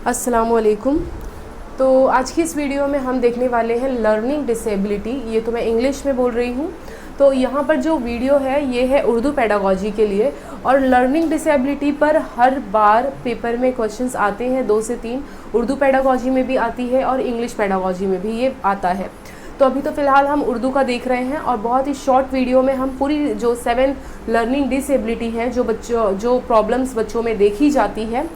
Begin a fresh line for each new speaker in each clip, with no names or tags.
अस्सलामुअलैकुम। तो आज की इस वीडियो में हम देखने वाले हैं लर्निंग डिसेबिलिटी। ये तो मैं इंग्लिश में बोल रही हूँ। तो यहाँ पर जो वीडियो है ये है उर्दू पेडागोजी के लिए, और लर्निंग डिसेबिलिटी पर हर बार पेपर में क्वेश्चंस आते हैं 2 से 3। उर्दू पेडागोजी में भी आती है और इंग्लिश पेडागोजी में भी ये आता है। तो अभी तो फ़िलहाल हम उर्दू का देख रहे हैं, और बहुत ही शॉर्ट वीडियो में हम पूरी जो 7 लर्निंग डिसेबिलिटी है, जो प्रॉब्लम्स बच्चों में देखी जाती है,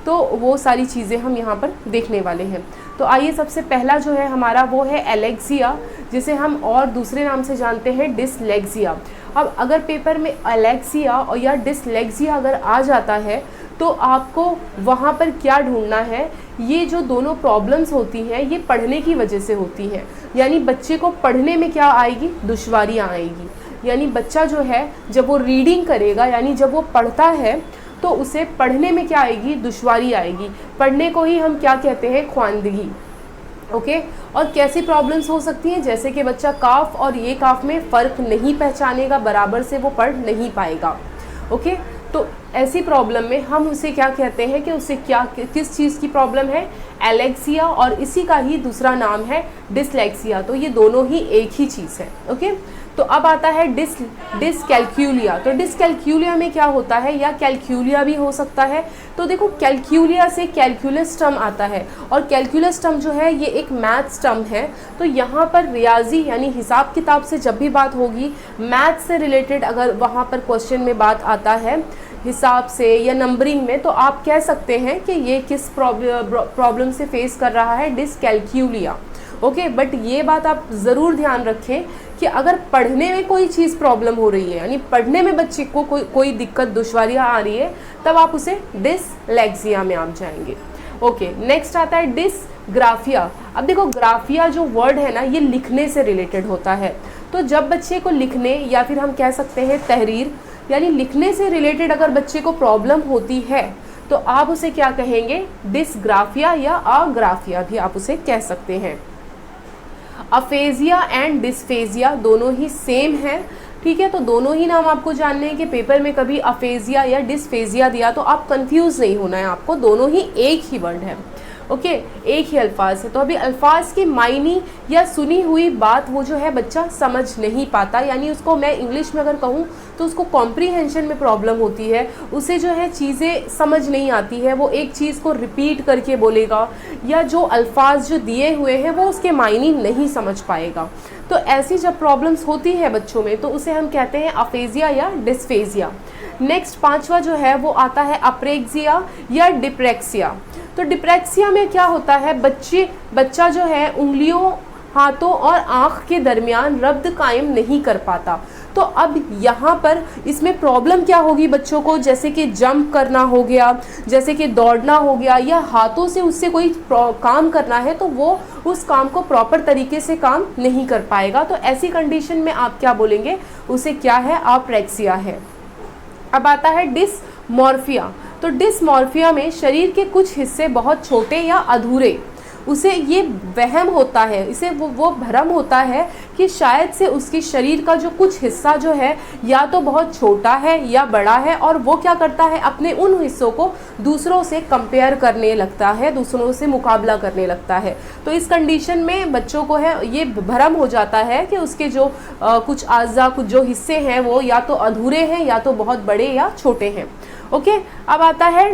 तो वो सारी चीज़ें हम यहाँ पर देखने वाले हैं। तो आइए, सबसे पहला जो है हमारा वो है एलेक्सिया, जिसे हम और दूसरे नाम से जानते हैं डिसलेक्सिया। अब अगर पेपर में एलेक्सिया और या डिसलेक्सिया अगर आ जाता है तो आपको वहाँ पर क्या ढूंढना है। ये जो दोनों प्रॉब्लम्स होती हैं ये पढ़ने की वजह से होती हैं, यानी बच्चे को पढ़ने में क्या आएगी, दुश्वारियाँ आएगी। यानी बच्चा जो है जब वो रीडिंग करेगा, यानी जब वो पढ़ता है, तो उसे पढ़ने में क्या आएगी, दुश्वारी आएगी। पढ़ने को ही हम क्या कहते हैं, ख्वानदगी। ओके। और कैसी प्रॉब्लम्स हो सकती हैं, जैसे कि बच्चा काफ और ये काफ में फ़र्क नहीं पहचानेगा, बराबर से वो पढ़ नहीं पाएगा। ओके। तो ऐसी प्रॉब्लम में हम उसे क्या कहते हैं कि उसे किस चीज़ की प्रॉब्लम है, एलेक्सिया, और इसी का ही दूसरा नाम है डिसलेक्सिया। तो ये दोनों ही एक ही चीज़ है। ओके। तो अब आता है डिसकैल्क्यूलिया। तो डिसकैल्क्यूलिया में क्या होता है, या कैल्क्यूलिया भी हो सकता है। तो देखो, कैल्क्यूलिया से कैलकुलस टर्म आता है, और कैलकुलस टर्म जो है ये एक मैथ्स टर्म है। तो यहाँ पर रियाजी यानी हिसाब किताब से जब भी बात होगी, मैथ्स से रिलेटेड अगर वहाँ पर क्वेश्चन में बात आता है हिसाब से या नंबरिंग में, तो आप कह सकते हैं कि ये किस प्रॉब्लम से फेस कर रहा है, डिसकैल्क्यूलिया। ओके। बट ये बात आप ज़रूर ध्यान रखें कि अगर पढ़ने में कोई चीज़ प्रॉब्लम हो रही है, यानी पढ़ने में बच्चे को कोई दिक्कत दुश्वारियाँ आ रही है, तब आप उसे डिसलेक्सिया में आप जाएंगे। ओके। नेक्स्ट आता है डिसग्राफिया। अब देखो, ग्राफिया जो वर्ड है ना, ये लिखने से रिलेटेड होता है। तो जब बच्चे को लिखने, या फिर हम कह सकते हैं तहरीर, यानी लिखने से रिलेटेड अगर बच्चे को प्रॉब्लम होती है, तो आप उसे क्या कहेंगे, डिसग्राफिया या अग्राफिया भी आप उसे कह सकते हैं। अफेजिया एंड डिस्फेजिया दोनों ही सेम हैं। ठीक है। तो दोनों ही नाम आपको जानने हैं कि पेपर में कभी अफेजिया या डिस्फेजिया दिया तो आप कंफ्यूज नहीं होना है आपको, दोनों ही एक ही वर्ड है। ओके। एक ही अल्फाज है। तो अभी अल्फाज की मायनी या सुनी हुई बात वो जो है बच्चा समझ नहीं पाता, यानी उसको मैं इंग्लिश में अगर कहूँ तो उसको कॉम्प्रीहेंशन में प्रॉब्लम होती है, उसे जो है चीज़ें समझ नहीं आती है, वो एक चीज़ को रिपीट करके बोलेगा, या जो अल्फाज जो दिए हुए हैं वो उसके मायनी नहीं समझ पाएगा। तो ऐसी जब प्रॉब्लम्स होती है बच्चों में, तो उसे हम कहते हैं अफेजिया या डिस्फेजिया। नेक्स्ट 5वां जो है वो आता है अप्रेक्सिया या डिप्रेक्सिया। तो डिप्रेक्सिया में क्या होता है, बच्चा जो है उंगलियों, हाथों और आँख के दरमियान रब्त कायम नहीं कर पाता। तो अब यहाँ पर इसमें प्रॉब्लम क्या होगी बच्चों को, जैसे कि जंप करना हो गया, जैसे कि दौड़ना हो गया, या हाथों से उससे कोई काम करना है तो वो उस काम को प्रॉपर तरीके से काम नहीं कर पाएगा। तो ऐसी कंडीशन में आप क्या बोलेंगे, उसे क्या है, अप्रेक्सिया है। अब आता है डिसमॉर्फिया। तो डिसमॉर्फिया में शरीर के कुछ हिस्से बहुत छोटे या अधूरे, उसे ये वहम होता है, इसे वो भ्रम होता है कि शायद से उसके शरीर का जो कुछ हिस्सा जो है या तो बहुत छोटा है या बड़ा है, और वो क्या करता है, अपने उन हिस्सों को दूसरों से कंपेयर करने लगता है, दूसरों से मुकाबला करने लगता है। तो इस कंडीशन में बच्चों को है ये भ्रम हो जाता है कि उसके जो कुछ आज़ा, कुछ जो हिस्से हैं वो या तो अधूरे हैं या तो बहुत बड़े या छोटे हैं। ओके। अब आता है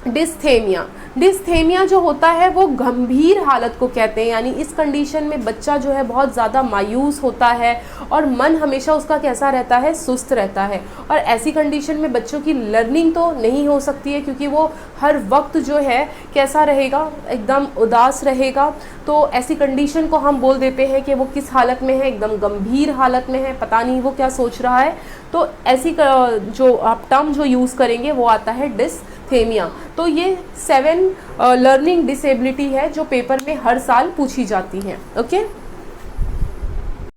डिस्थेमिया। डिस्थेमिया जो होता है वो गंभीर हालत को कहते हैं, यानी इस कंडीशन में बच्चा जो है बहुत ज़्यादा मायूस होता है, और मन हमेशा उसका कैसा रहता है, सुस्त रहता है। और ऐसी कंडीशन में बच्चों की लर्निंग तो नहीं हो सकती है, क्योंकि वो हर वक्त जो है कैसा रहेगा, एकदम उदास रहेगा। तो ऐसी कंडीशन को हम बोल देते हैं कि वो किस हालत में है, एकदम गंभीर हालत में है, पता नहीं वो क्या सोच रहा है। तो ऐसी जो आप टर्म जो यूज़ करेंगे वो आता है डिस्थेमिया। तो ये 7 लर्निंग डिसेबिलिटी है जो पेपर में हर साल पूछी जाती हैं। ओके।